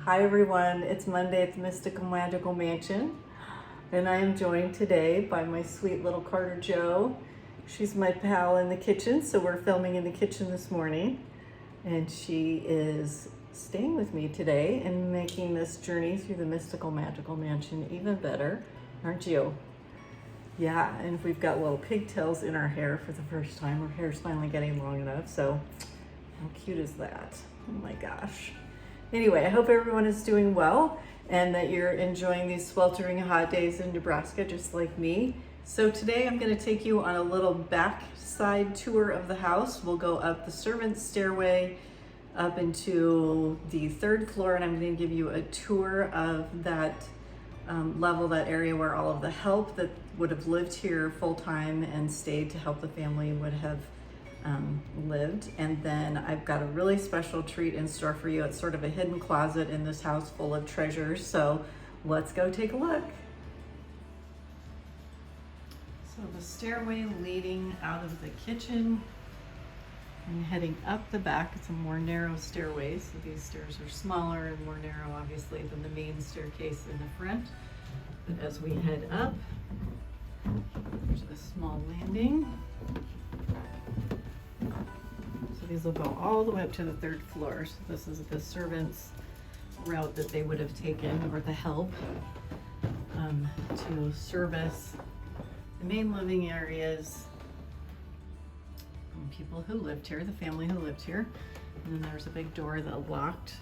Hi everyone, it's Monday at the Mystical Magical Mansion, and I am joined today by my sweet little Carter Jo. She's my pal in the kitchen, so we're filming in the kitchen this morning, and she is staying with me today and making this journey through the Mystical Magical Mansion even better, aren't you? Yeah, and we've got little pigtails in our hair for the first time. Her hair's finally getting long enough, so how cute is that? Oh my gosh. Anyway, I hope everyone is doing well and that you're enjoying these sweltering hot days in Nebraska just like me. So today I'm going to take you on a little backside tour of the house. We'll go up the servants' stairway up into the third floor, and I'm going to give you a tour of that level, that area where all of the help that would have lived here full-time and stayed to help the family would have lived. And then I've got a really special treat in store for you. It's sort of a hidden closet in this house full of treasures. So let's go take a look. So the stairway leading out of the kitchen and heading up the back, it's a more narrow stairway. So these stairs are smaller and more narrow, obviously, than the main staircase in the front. But as we head up, there's a small landing. So these will go all the way up to the third floor. So this is the servants' route that they would have taken, or the help, to service the main living areas from people who lived here, the family who lived here. And then there's a big door that locked.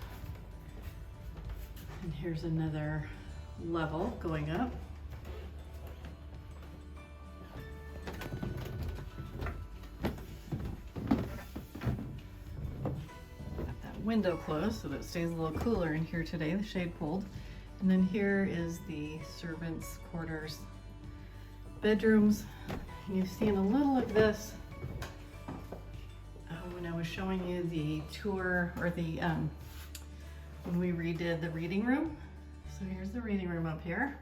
And here's another level going up. Window closed so that it stays a little cooler in here today, the shade pulled. And then here is the servants' quarters, bedrooms. And you've seen a little of this when I was showing you the tour, or the when we redid the reading room. So here's the reading room up here.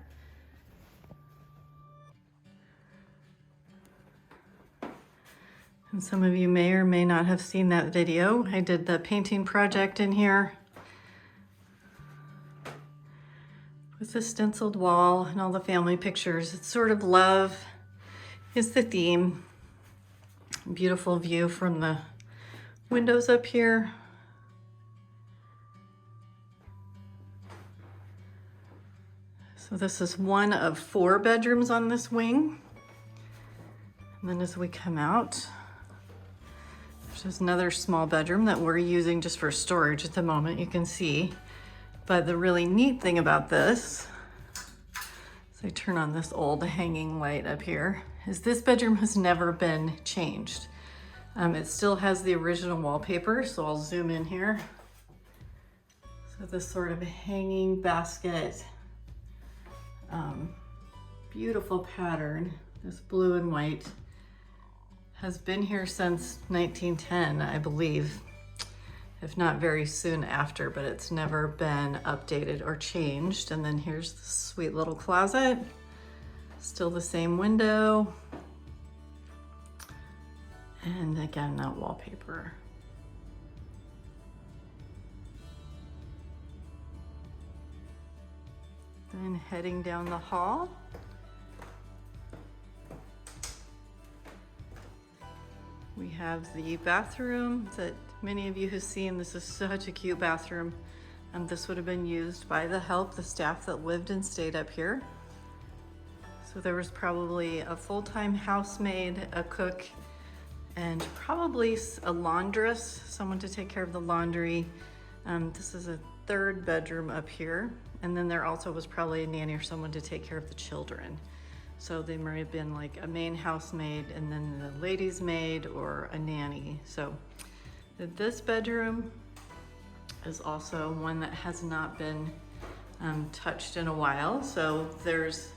And some of you may or may not have seen that video. I did the painting project in here with the stenciled wall and all the family pictures. It's sort of love is the theme. Beautiful view from the windows up here. So this is one of 4 bedrooms on this wing. And then as we come out, there's another small bedroom that we're using just for storage at the moment, you can see. But the really neat thing about this, as I turn on this old hanging light up here, is this bedroom has never been changed. It still has the original wallpaper, so I'll zoom in here. So this sort of hanging basket, beautiful pattern, this blue and white, has been here since 1910, I believe, if not very soon after, but it's never been updated or changed. And then here's the sweet little closet, still the same window. And again, that wallpaper. Then heading down the hall. We have the bathroom that many of you have seen. This is such a cute bathroom. This would have been used by the help, the staff that lived and stayed up here. So there was probably a full-time housemaid, a cook, and probably a laundress, someone to take care of the laundry. This is a 3rd bedroom up here. And then there also was probably a nanny or someone to take care of the children. So they might have been like a main housemaid and then the lady's maid or a nanny. So this bedroom is also one that has not been touched in a while. So there's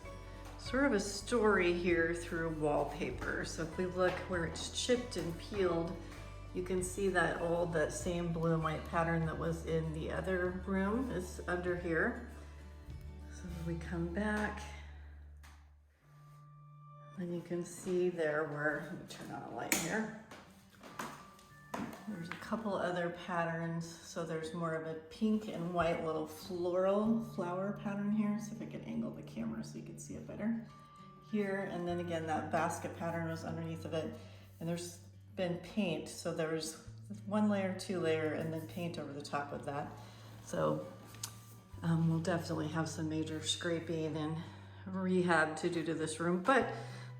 sort of a story here through wallpaper. So if we look where it's chipped and peeled, you can see that same blue and white pattern that was in the other room is under here. So we come back, and you can see there where, let me turn on a light here. There's a couple other patterns. So there's more of a pink and white little floral flower pattern here. See if I can angle the camera so you can see it better. Here, and then again, that basket pattern was underneath of it. And there's been paint. So there's 1 layer, 2 layer, and then paint over the top of that. So we'll definitely have some major scraping and rehab to do to this room, but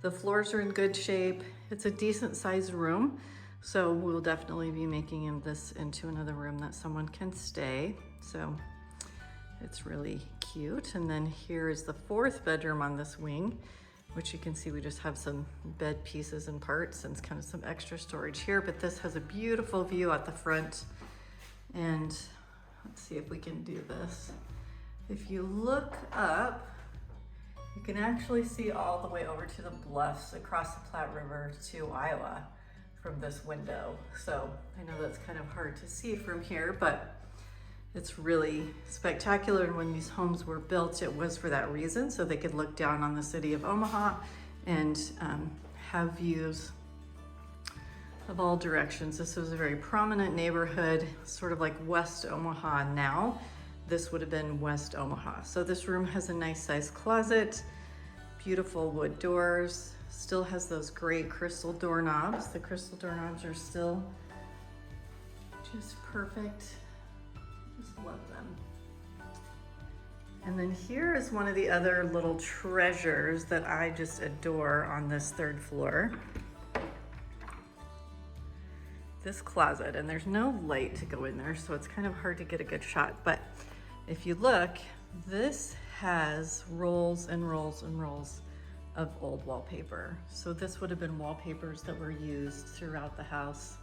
the floors are in good shape. It's a decent sized room, so we'll definitely be making this into another room that someone can stay. So it's really cute. And then here is the 4th bedroom on this wing, which you can see we just have some bed pieces and parts and kind of some extra storage here, but this has a beautiful view at the front. And let's see if we can do this. If you look up, you can actually see all the way over to the bluffs across the Platte River to Iowa from this window. So I know that's kind of hard to see from here, but it's really spectacular. And when these homes were built, it was for that reason, so they could look down on the city of Omaha and have views of all directions. This was a very prominent neighborhood, sort of like West Omaha now. This would have been West Omaha. So this room has a nice sized closet, beautiful wood doors, still has those great crystal doorknobs. The crystal doorknobs are still just perfect. Just love them. And then here is one of the other little treasures that I just adore on this 3rd floor. This closet, and there's no light to go in there, so it's kind of hard to get a good shot, but if you look, this has rolls and rolls and rolls of old wallpaper. So this would have been wallpapers that were used throughout the house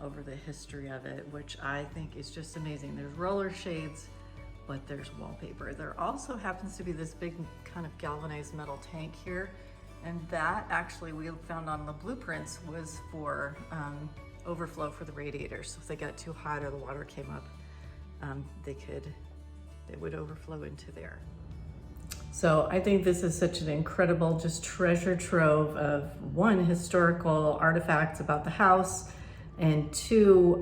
over the history of it, which I think is just amazing. There's roller shades, but there's wallpaper. There also happens to be this big kind of galvanized metal tank here, and that actually we found on the blueprints was for overflow for the radiators. So if they got too hot or the water came up, they would overflow into there. So I think this is such an incredible just treasure trove of 1, historical artifacts about the house, and 2,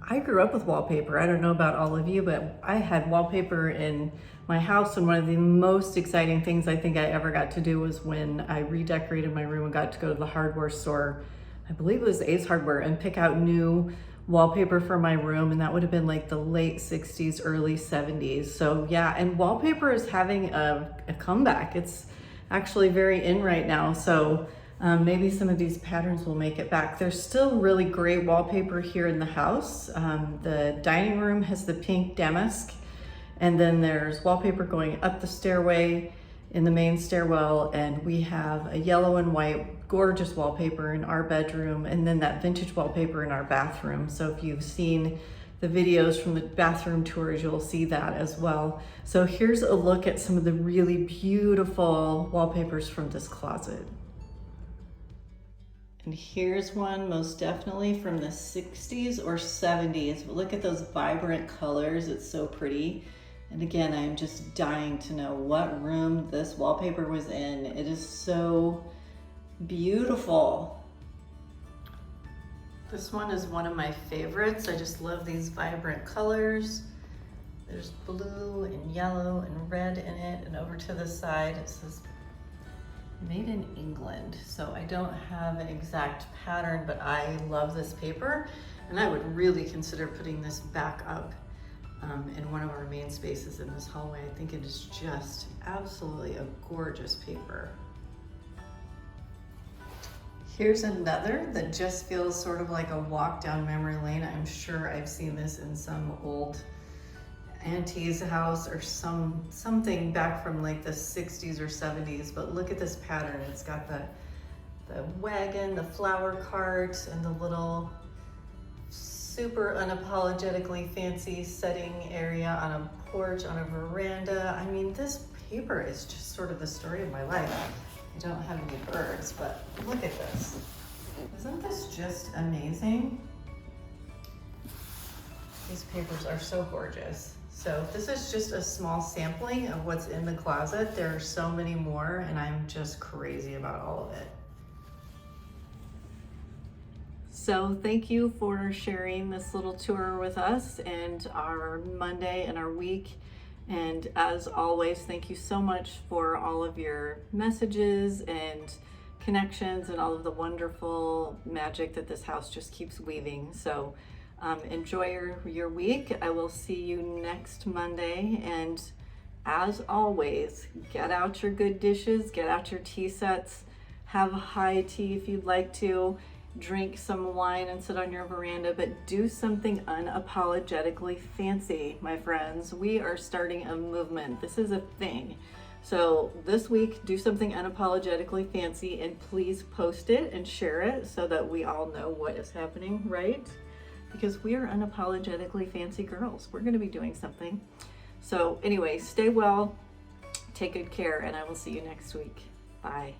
I grew up with wallpaper. I don't know about all of you, but I had wallpaper in my house, and one of the most exciting things I think I ever got to do was when I redecorated my room and got to go to the hardware store, I believe it was Ace Hardware, and pick out new wallpaper for my room, and that would have been like the late 60s, early 70s. So yeah, and wallpaper is having a comeback. It's actually very in right now. So maybe some of these patterns will make it back. There's still really great wallpaper here in the house. The dining room has the pink damask, and then there's wallpaper going up the stairway in the main stairwell, and we have a yellow and white gorgeous wallpaper in our bedroom, and then that vintage wallpaper in our bathroom. So if you've seen the videos from the bathroom tours, you'll see that as well. So here's a look at some of the really beautiful wallpapers from this closet. And here's one most definitely from the 60s or 70s, but look at those vibrant colors. It's so pretty. And again, I'm just dying to know what room this wallpaper was in. It is so beautiful. This one is one of my favorites. I just love these vibrant colors. There's blue and yellow and red in it, and over to the side it says made in England. So I don't have an exact pattern, but I love this paper, and I would really consider putting this back up in one of our main spaces in this hallway. I think it is just absolutely a gorgeous paper. Here's another that just feels sort of like a walk down memory lane. I'm sure I've seen this in some old auntie's house or something back from like the 60s or 70s, but look at this pattern. It's got the wagon, the flower cart, and the little super unapologetically fancy setting area on a porch, on a veranda. I mean, this paper is just sort of the story of my life. I don't have any birds, but look at this. Isn't this just amazing? These papers are so gorgeous. So this is just a small sampling of what's in the closet. There are so many more, and I'm just crazy about all of it. So thank you for sharing this little tour with us and our Monday and our week. And as always, thank you so much for all of your messages and connections and all of the wonderful magic that this house just keeps weaving. So enjoy your week. I will see you next Monday. And as always, get out your good dishes, get out your tea sets, have high tea if you'd like to, drink some wine and sit on your veranda, but do something unapologetically fancy, my friends. We are starting a movement. This is a thing. So this week, do something unapologetically fancy, and please post it and share it so that we all know what is happening, right? Because we are unapologetically fancy girls. We're going to be doing something. So anyway, stay well, take good care, and I will see you next week. Bye.